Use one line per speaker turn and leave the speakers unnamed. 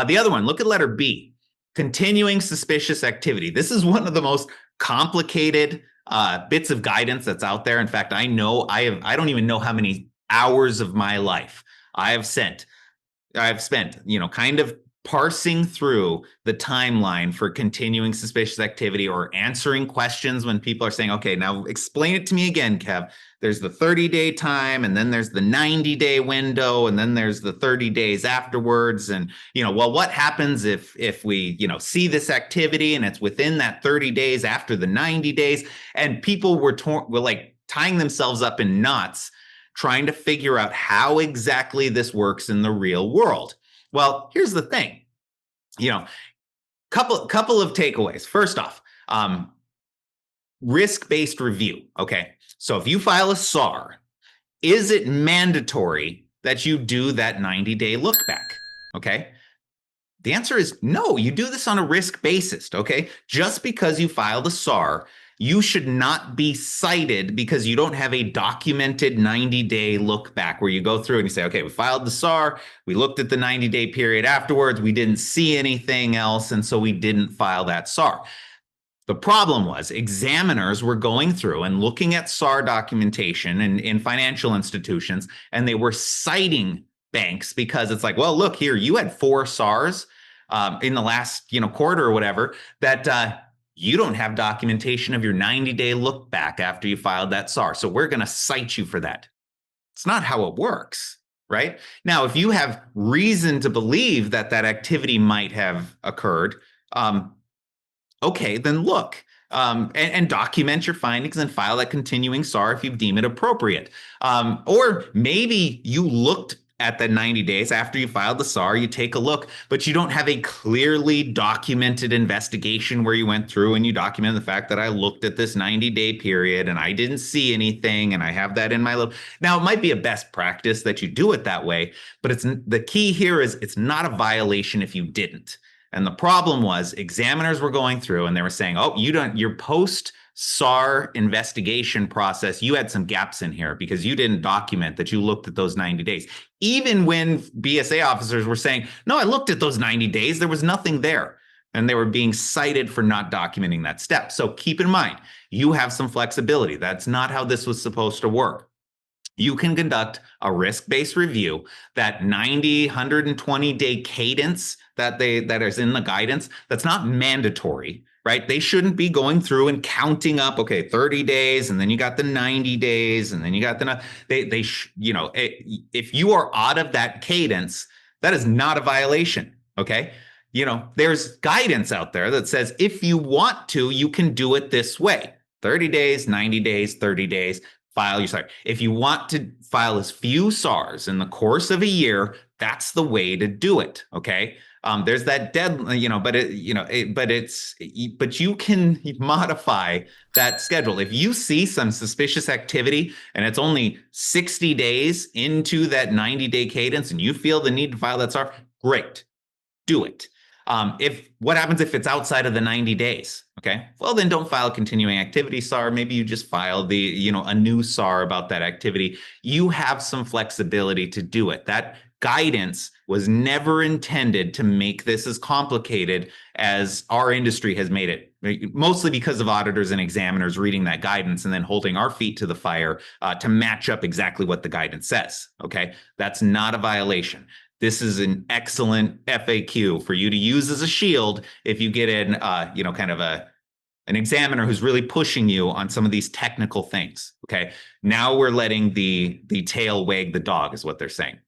The other one, look at letter B, continuing suspicious activity. This is one of the most complicated bits of guidance that's out there. In fact, I don't even know how many hours of my life I've spent, kind of parsing through the timeline for continuing suspicious activity or answering questions when people are saying, okay, now explain it to me again, Kev. There's the 30-day time, and then there's the 90-day window, and then there's the 30 days afterwards. And, well, what happens if we, see this activity and it's within that 30 days after the 90 days? And people were like tying themselves up in knots trying to figure out how exactly this works in the real world. Well, here's the thing, couple of takeaways. First off, risk-based review. Okay, so if you file a SAR, is it mandatory that you do that 90-day look back? Okay, the answer is no. You do this on a risk basis. Okay, just because you filed a SAR, you should not be cited because you don't have a documented 90-day look back where you go through and you say, okay, we filed the SAR, we looked at the 90-day period afterwards, we didn't see anything else, and so we didn't file that SAR. The problem was examiners were going through and looking at SAR documentation in financial institutions, and they were citing banks because it's like, well, look here, you had 4 SARs in the last quarter or whatever that you don't have documentation of your 90-day look back after you filed that SAR. So we're going to cite you for that. It's not how it works, right? Now, if you have reason to believe that that activity might have occurred, okay, then look and document your findings and file that continuing SAR if you deem it appropriate. Or maybe you looked at the 90 days after you filed the SAR, you take a look, but you don't have a clearly documented investigation where you went through and you document the fact that I looked at this 90-day period and I didn't see anything and I have that in my little. Now, it might be a best practice that you do it that way, but the key here is it's not a violation if you didn't. And the problem was examiners were going through and they were saying, oh, your post-SAR investigation process, you had some gaps in here because you didn't document that you looked at those 90 days. Even when BSA officers were saying, no, I looked at those 90 days, there was nothing there. And they were being cited for not documenting that step. So keep in mind, you have some flexibility. That's not how this was supposed to work. You can conduct a risk-based review. That 90, 120-day cadence that is in the guidance, that's not mandatory, right? They shouldn't be going through and counting up, okay, 30 days, and then you got the 90 days, and then you got if you are out of that cadence, that is not a violation, okay? There's guidance out there that says if you want to, you can do it this way. 30 days, 90 days, 30 days. File your SAR. If you want to file as few SARs in the course of a year, that's the way to do it. Okay. There's that deadline, but you can modify that schedule. If you see some suspicious activity and it's only 60 days into that 90-day cadence and you feel the need to file that SAR, great, do it. What happens if it's outside of the 90 days? Okay, well, then don't file a continuing activity SAR. Maybe you just file a new SAR about that activity. You have some flexibility to do it. That guidance was never intended to make this as complicated as our industry has made it, mostly because of auditors and examiners reading that guidance and then holding our feet to the fire to match up exactly what the guidance says. Okay, that's not a violation. This is an excellent FAQ for you to use as a shield if you get an examiner who's really pushing you on some of these technical things. Okay, now we're letting the tail wag the dog, is what they're saying.